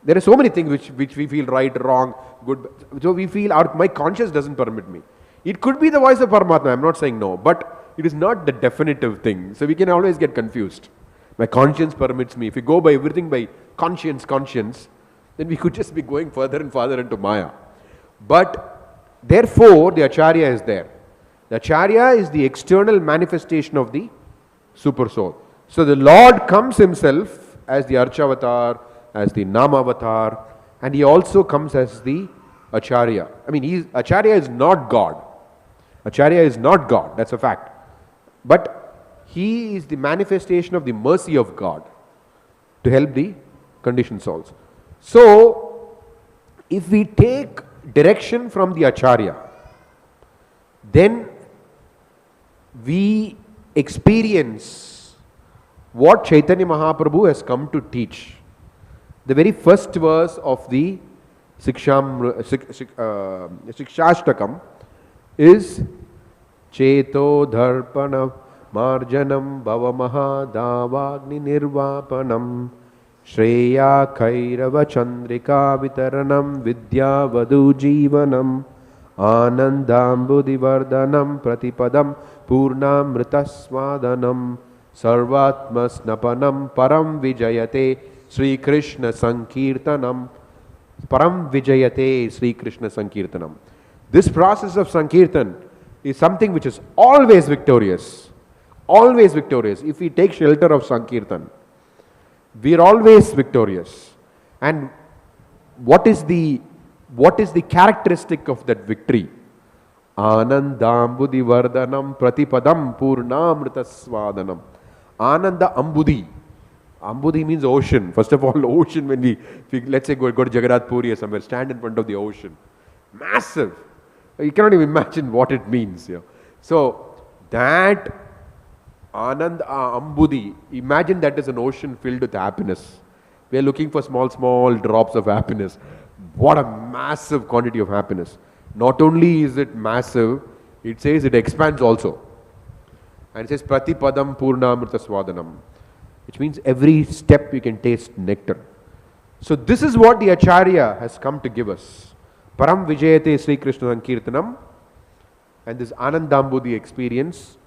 S1: There are so many things which we feel right, wrong, good. So we feel my conscience doesn't permit me. It could be the voice of Paramatma, I'm not saying no. But it is not the definitive thing. So we can always get confused. My conscience permits me. If we go by everything by conscience, then we could just be going further and further into Maya. But therefore, the Acharya is there. The Acharya is the external manifestation of the super soul. So the Lord comes Himself as the Archavatar, as the Namavatar, and He also comes as the Acharya. Acharya is not God. Acharya is not God, that's a fact. But he is the manifestation of the mercy of God to help the conditioned souls. So, if we take direction from the Acharya, then we experience what Caitanya Mahaprabhu has come to teach. The very first verse of the Shikshashtakam is Cheto Dharpana Marjanam Bhavamaha Davagni Nirvapanam Shreya Kairava Chandrika Vitaranam Vidya Vadu Jivanam Anandambudivardhanam Pratipadam Purnamritaswadanam Sarvatmasnapanam Param Vijayate Sri Krishna Sankirtanam. Param Vijayate Sri Krishna Sankirtanam. This process of Sankirtan is something which is always victorious. Always victorious. If we take shelter of Sankirtan, we are always victorious. And what is the characteristic of that victory? Anandambudi Vardhanam Pratipadam Purnamritaswadanam. Ananda Ambudi. Ambudi means ocean. First of all, ocean, when we let's say go to Jagannath Puri or somewhere, stand in front of the ocean. Massive. You cannot even imagine what it means. So, that Ambudi, imagine that is an ocean filled with happiness. We are looking for small drops of happiness. What a massive quantity of happiness. Not only is it massive, it says it expands also. And it says Pratipadam Purnamrita Swadanam, which means every step you can taste nectar. So this is what the Acharya has come to give us. Param Vijayate Sri Krishna Sankirtanam, and this Anandambudhi experience,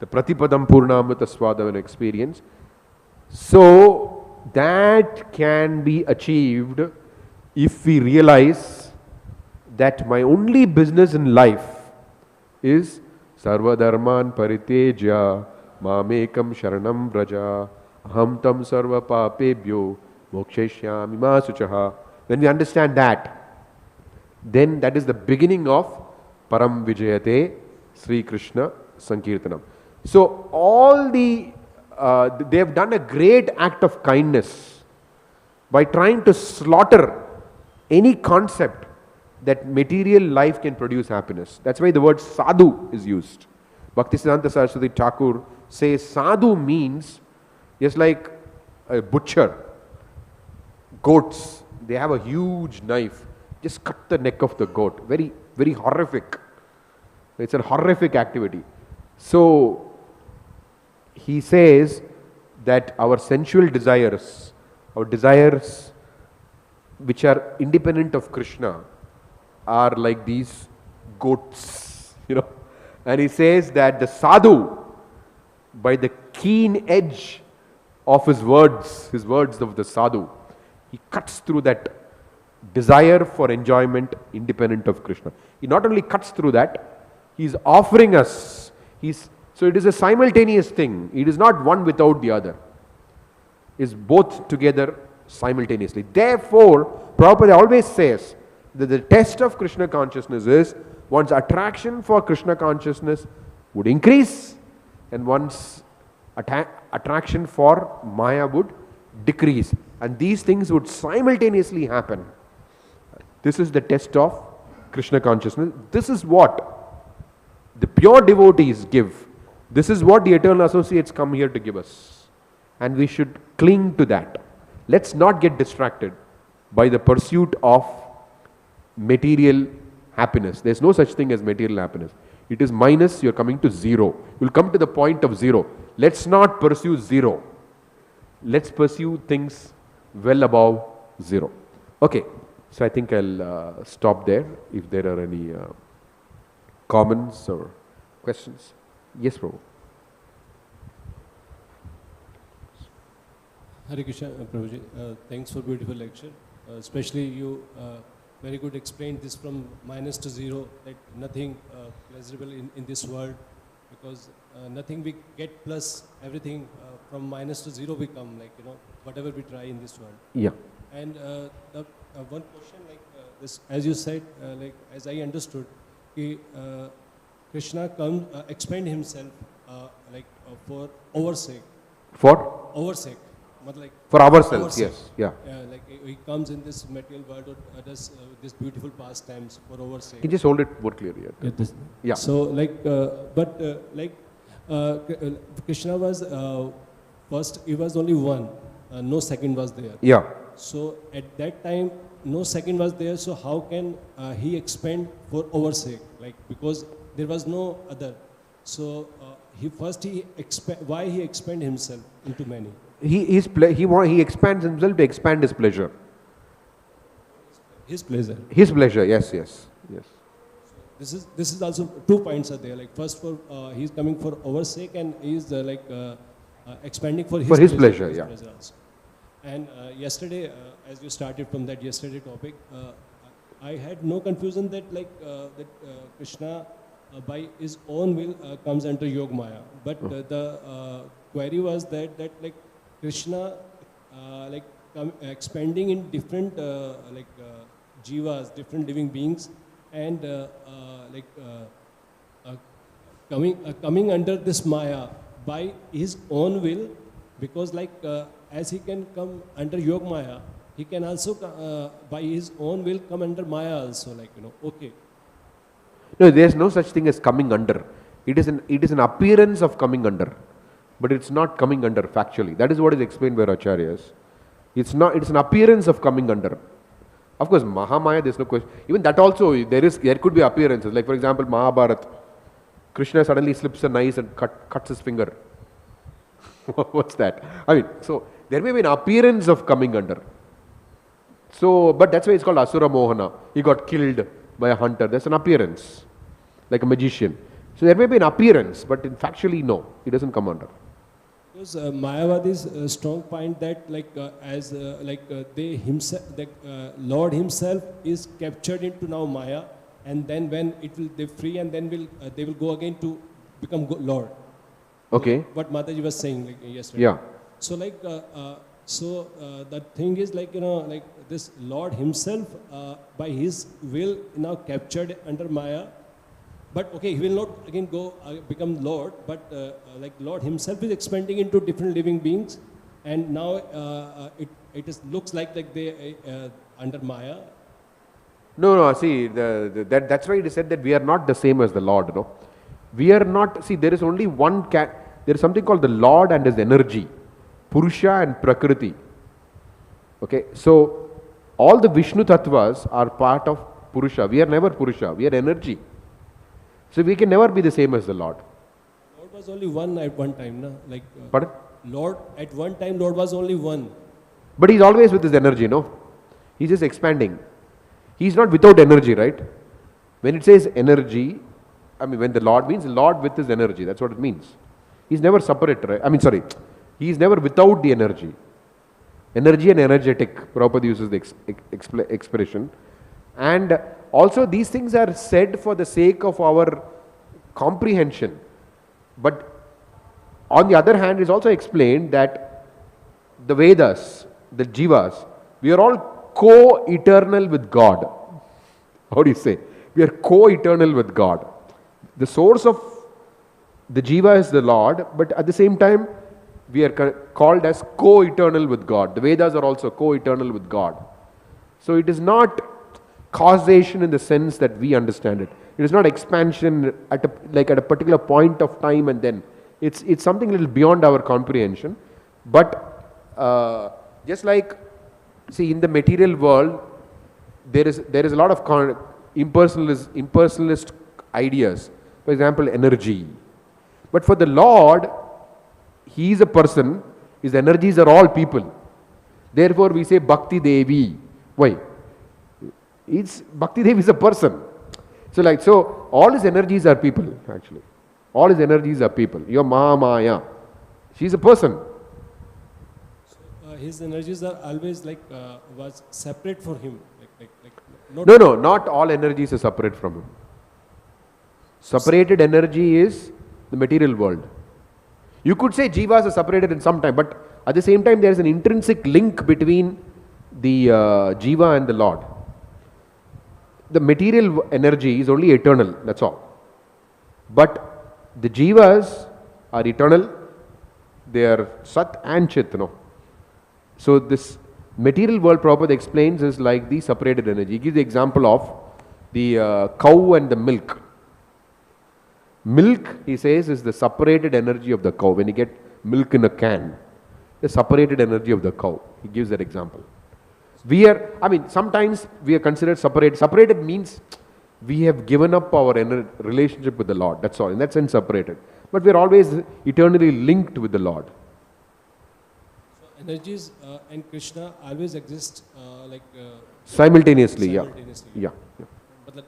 S1: the Pratipadam Purnamrita Swadanam experience. So that can be achieved if we realize that my only business in life is Sarvadharman Paritejya Mamekam Sharanam Vraja Aham Tam Sarva Papebhyo Moksheshyami Ma Suchaha. When we understand that, then that is the beginning of Param Vijayate Sri Krishna Sankirtanam. So all they have done a great act of kindness by trying to slaughter any concept that material life can produce happiness. That's why the word sadhu is used. Bhaktisiddhanta Saraswati Thakur says sadhu means just like a butcher. Goats, they have a huge knife. Just cut the neck of the goat. Very, very horrific. It's a horrific activity. So, he says that our sensual desires, our desires which are independent of Krishna, are like these goats, And he says that the sadhu, by the keen edge of his words of the sadhu, he cuts through that desire for enjoyment independent of Krishna. He not only cuts through that, he is offering us. So it is a simultaneous thing. It is not one without the other. It is both together simultaneously. Therefore, Prabhupada always says that the test of Krishna consciousness is one's attraction for Krishna consciousness would increase and one's attraction for Maya would decrease. And these things would simultaneously happen. This is the test of Krishna consciousness. This is what the pure devotees give. This is what the eternal associates come here to give us. And we should cling to that. Let's not get distracted by the pursuit of material happiness. There's no such thing as material happiness. It is minus, you're coming to zero. You'll come to the point of zero. Let's not pursue zero. Let's pursue things well above zero. Okay, so I think I'll stop there. If there are any comments or questions. Yes, Prabhu.
S2: Hare Krishna, Prabhuji. Thanks for beautiful lecture. Especially you very good explained this from minus to zero, that nothing pleasurable in this world, because nothing we get plus, everything from minus to zero we come, whatever we try in this world.
S1: Yeah.
S2: And one question this, as you said, as I understood, Krishna comes, expand himself for our sake.
S1: For?
S2: Our sake.
S1: For ourselves, yes. Yeah.
S2: He comes in this material world or does this beautiful pastimes for our sake.
S1: Can you just hold it more clearly?
S2: Yeah. So Krishna was first, he was only one, no second was there.
S1: Yeah.
S2: So at that time, no second was there, so how can he expand for our sake? Because there was no other. So why he expand himself into many?
S1: He expands himself to expand his pleasure.
S2: His pleasure.
S1: His pleasure, yes.
S2: This is also 2 points are there. First, he is coming for our sake, and he is expanding for his
S1: pleasure. Yeah.
S2: Pleasure also. And yesterday, as you started from that yesterday topic, I had no confusion that Krishna by his own will comes under Yog Maya. But the query was that Krishna expanding in different jivas, different living beings, and coming under this Maya by his own will, because as he can come under Yog Maya, he can also by his own will come under Maya also, okay.
S1: No, there's no such thing as coming under. It is an appearance of coming under, but it's not coming under factually. That is what is explained by Acharyas. It's an appearance of coming under. Of course, Mahamaya, there's no question. Even that also, there could be appearances. Like for example, Mahabharata, Krishna suddenly slips a knife and cuts his finger. What's that? So there may be an appearance of coming under. So, but that's why it's called Asura Mohana. He got killed by a hunter. There's an appearance, like a magician. So there may be an appearance, but in factually, no, he doesn't come under.
S2: Because Mayavadi's strong point that Lord himself is captured into now Maya, and then when they free, and then they will go again to become Lord.
S1: Okay.
S2: What Mataji was saying yesterday.
S1: Yeah.
S2: So the thing is this Lord himself by his will now captured under Maya. But okay, he will not again go become Lord, but Lord himself is expanding into different living beings, and now it looks like they under Maya.
S1: No. See, that's why it is said that we are not the same as the Lord. No, we are not. See, there is only one. There is something called the Lord and his energy, Purusha and Prakriti. Okay, so all the Vishnu tattvas are part of Purusha. We are never Purusha. We are energy. So we can never be the same as the Lord.
S2: Lord was only one at one time, na?
S1: Pardon?
S2: Lord, at one time, Lord was only one.
S1: But he's always with his energy, no? He's just expanding. He's not without energy, right? When it says energy, I mean, when the Lord means Lord with his energy, that's what it means. He's never separate, right? I mean, sorry, he's never without the energy. Energy and energetic, Prabhupada uses the expression. And also these things are said for the sake of our comprehension. But on the other hand, it's also explained that the Vedas, the Jivas, we are all co-eternal with God. How do you say? We are co-eternal with God. The source of the Jiva is the Lord, but at the same time, we are called as co-eternal with God. The Vedas are also co-eternal with God. So it is not causation in the sense that we understand it. It is not expansion at a particular point of time and then. It's something a little beyond our comprehension. But just like, see, in the material world, there is a lot of impersonalist ideas. For example, energy. But for the Lord, He is a person, His energies are all people. Therefore, we say Bhakti Devi. Why? Bhakti Devi is a person. So all His energies are people, actually. All His energies are people. Your Mahamaya, she is a person.
S2: So, his energies are always was separate for him.
S1: No, not all energies are separate from him. Separated energy is the material world. You could say jivas are separated in some time, but at the same time there is an intrinsic link between the jiva and the Lord. The material energy is only eternal, that's all. But the jivas are eternal, they are sat and chit. So this material world Prabhupada explains is like the separated energy. He gives the example of the cow and the milk. Milk, he says, is the separated energy of the cow. When you get milk in a can, the separated energy of the cow. He gives that example. Sometimes we are considered separated. Separated means we have given up our relationship with the Lord. That's all. In that sense, separated. But we are always eternally linked with the Lord.
S2: So energies and Krishna always exist
S1: simultaneously. Yeah.
S2: But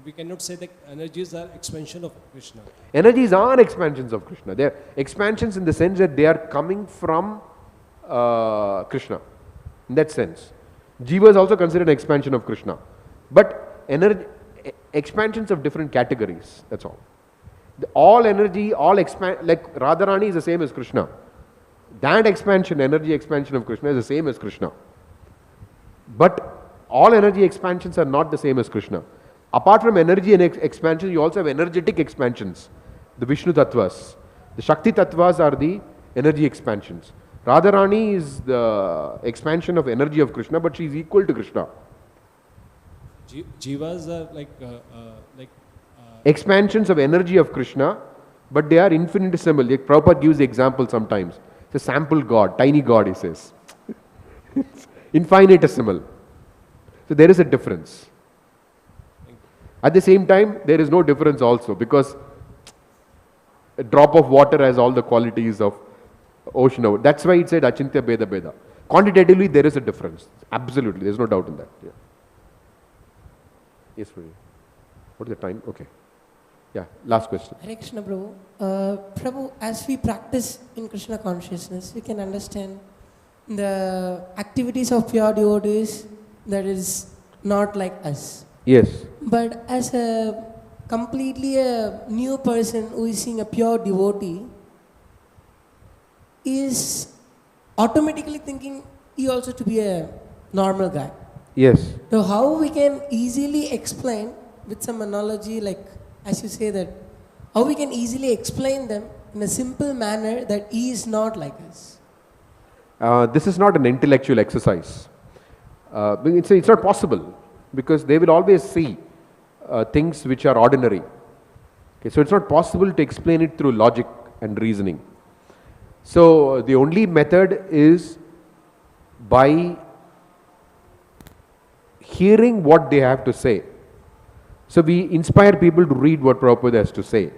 S2: we cannot say that energies are expansion of Krishna.
S1: Energies are expansions of Krishna. They are expansions in the sense that they are coming from Krishna. In that sense. Jiva is also considered an expansion of Krishna. But expansions of different categories. That's all. All energy, like Radharani is the same as Krishna. That expansion, energy expansion of Krishna is the same as Krishna. But all energy expansions are not the same as Krishna. Apart from energy and expansion, you also have energetic expansions. The Vishnu Tattvas. The Shakti Tattvas are the energy expansions. Radharani is the expansion of energy of Krishna, but she is equal to Krishna.
S2: Jivas are
S1: expansions of energy of Krishna, but they are infinitesimal. Like Prabhupada gives the example sometimes. It's a sample God, tiny God, he says. It's infinitesimal. So there is a difference. At the same time, there is no difference also, because a drop of water has all the qualities of ocean. That's why it said Acintya Beda Beda. Quantitatively, there is a difference. Absolutely, there is no doubt in that. Yeah. Yes, Prabhu. What is the time? Okay. Yeah, last question.
S3: Hare Krishna, Prabhu. Prabhu, as we practice in Krishna consciousness, we can understand the activities of pure devotees that is not like us.
S1: Yes.
S3: But as a completely a new person who is seeing a pure devotee, is automatically thinking he also to be a normal guy.
S1: Yes.
S3: So how we can easily explain with some analogy, like as you say that, how we can easily explain them in a simple manner that he is not like us?
S1: This is not an intellectual exercise. It's not possible, because they will always see things which are ordinary. Okay, so it's not possible to explain it through logic and reasoning. So the only method is by hearing what they have to say. So we inspire people to read what Prabhupada has to say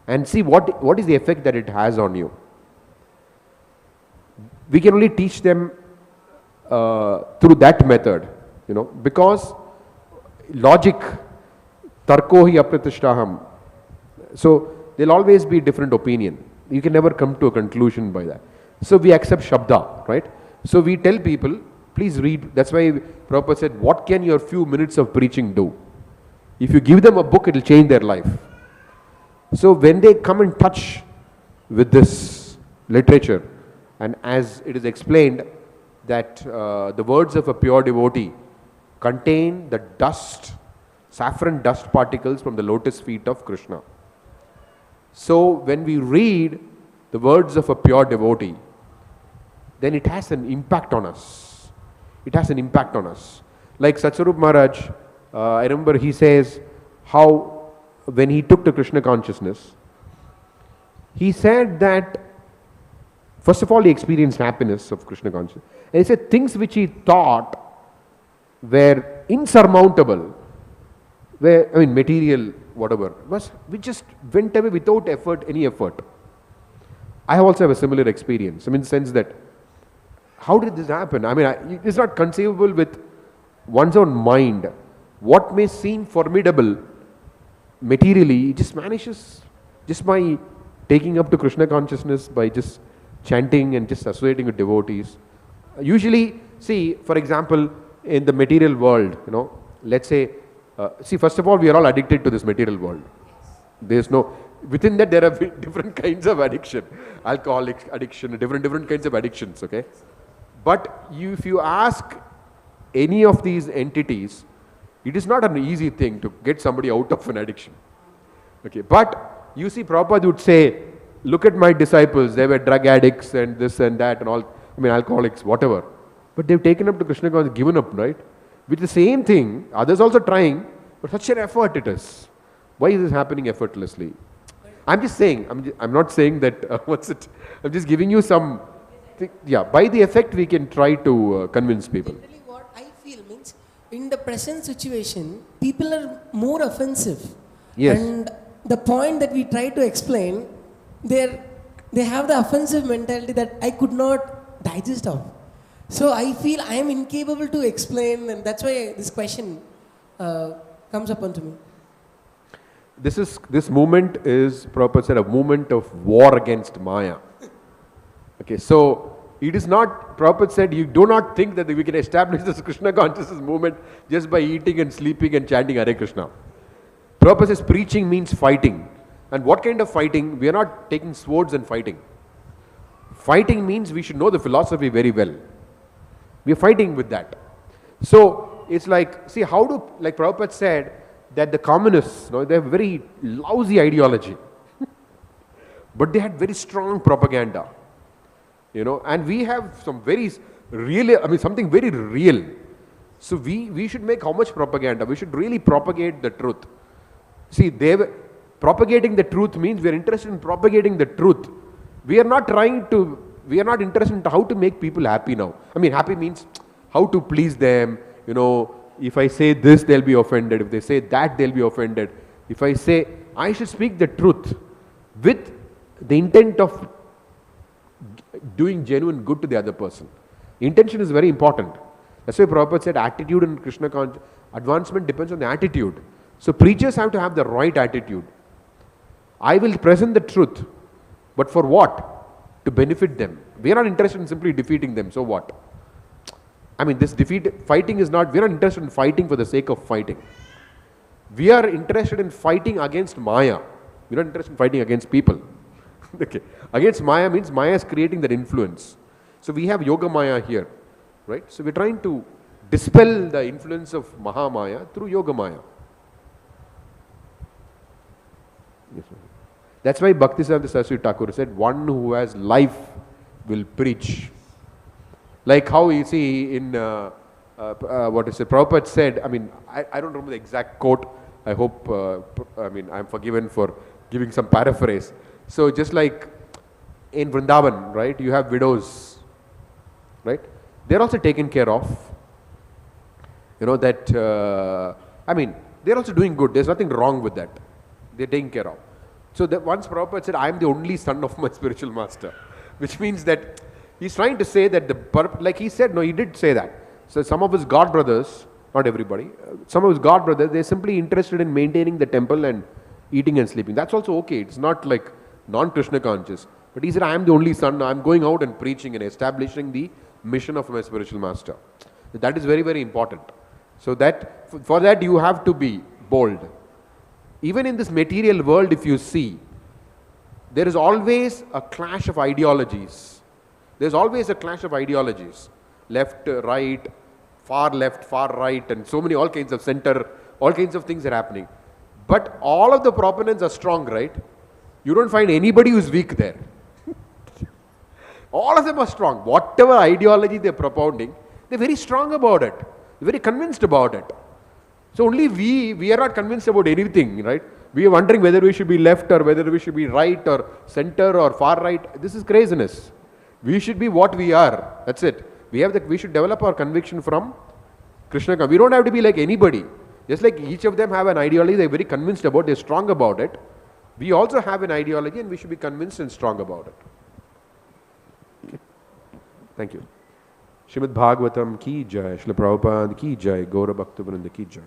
S1: and see what is the effect that it has on you. we can only teach them through that method, because logic, tarko hi apratishthaham. So there'll always be different opinion. You can never come to a conclusion by that. So we accept Shabda, right? So we tell people, please read. That's why Prabhupada said, what can your few minutes of preaching do? If you give them a book, it will change their life. So when they come in touch with this literature, and as it is explained that the words of a pure devotee contain the dust, saffron dust particles from the lotus feet of Krishna. So when we read the words of a pure devotee, then it has an impact on us. It has an impact on us. Like Satsarup Maharaj, I remember he says how when he took to Krishna consciousness, he said that first of all he experienced happiness of Krishna consciousness. And he said things which he thought were insurmountable, material, whatever, we just went away without effort, any effort. I also have a similar experience. In the sense that, how did this happen? It's not conceivable with one's own mind. What may seem formidable materially, it just vanishes just by taking up to Krishna consciousness, by just chanting and just associating with devotees. Usually, see, for example, in the material world, let's say, first of all, we are all addicted to this material world. Within that there are different kinds of addiction, alcoholic addiction, different kinds of addictions, okay? But if you ask any of these entities, it is not an easy thing to get somebody out of an addiction, okay? But you see, Prabhupada would say, look at my disciples, they were drug addicts and this and that and all, alcoholics, whatever. But they've taken up to Krishna consciousness, given up, right? With the same thing, others also trying, but such an effort it is. Why is this happening effortlessly? I'm just saying, I'm not saying that, I'm just giving you some, by the effect we can try to convince people.
S3: Generally what I feel means, in the present situation, people are more offensive.
S1: Yes.
S3: And the point that we try to explain, they have the offensive mentality that I could not digest of. So I feel I am incapable to explain, and that's why this question comes upon to me.
S1: This movement is, Prabhupada said, a movement of war against Maya. Okay, so it is not, Prabhupada said, you do not think that we can establish this Krishna consciousness movement just by eating and sleeping and chanting Hare Krishna. Prabhupada says preaching means fighting. And what kind of fighting? We are not taking swords and fighting. Fighting means we should know the philosophy very well. We are fighting with that. So it's like, see, like Prabhupada said, that the communists, they have very lousy ideology. But they had very strong propaganda. And we have some very real, something very real. So we should make how much propaganda? We should really propagate the truth. See, propagating the truth means we are interested in propagating the truth. We are not interested in how to make people happy now. Happy means how to please them. If I say this, they'll be offended. If they say that, they'll be offended. If I say, I should speak the truth with the intent of doing genuine good to the other person. Intention is very important. That's why Prabhupada said attitude in Krishna consciousness, advancement depends on the attitude. So preachers have to have the right attitude. I will present the truth, but for what? To benefit them. We are not interested in simply defeating them, so what? Fighting is not, we are not interested in fighting for the sake of fighting. We are interested in fighting against Maya. We are not interested in fighting against people. Okay. Against Maya means Maya is creating that influence. So we have Yoga Maya here, right? So we are trying to dispel the influence of Maha Maya through Yoga Maya. Yes, that's why Bhaktisiddhanta Saraswati Thakur said, one who has life will preach. Like how you see in, Prabhupada said, I don't remember the exact quote. I hope, I'm forgiven for giving some paraphrase. So just like in Vrindavan, right, you have widows, right? They're also taken care of. They're also doing good. There's nothing wrong with that. They're taken care of. So that once Prabhupada said, I am the only son of my spiritual master. Which means that He's trying to say that like he said, no, he did say that. So some of his god brothers, not everybody, some of his god brothers, they're simply interested in maintaining the temple and eating and sleeping. That's also okay. It's not like non-Krishna conscious. But he said, I am the only son. I'm going out and preaching and establishing the mission of my spiritual master. That is very, very important. So that for that you have to be bold. Even in this material world, if you see, there is always a clash of ideologies. There's always a clash of ideologies. Left, right, far left, far right, and so many, all kinds of center, all kinds of things are happening. But all of the proponents are strong, right? You don't find anybody who's weak there. All of them are strong. Whatever ideology they're propounding, they're very strong about it. They're very convinced about it. So only we are not convinced about anything, right? We are wondering whether we should be left or whether we should be right or center or far right. This is craziness. We should be what we are. That's it. We should develop our conviction from Krishna. We don't have to be like anybody. Just like each of them have an ideology they're very convinced about, they're strong about it. We also have an ideology and we should be convinced and strong about it. Okay. Thank you. Srimad Bhagavatam ki jai, Srila Prabhupada ki jai, Gaura Bhakta Vrinda ki jai.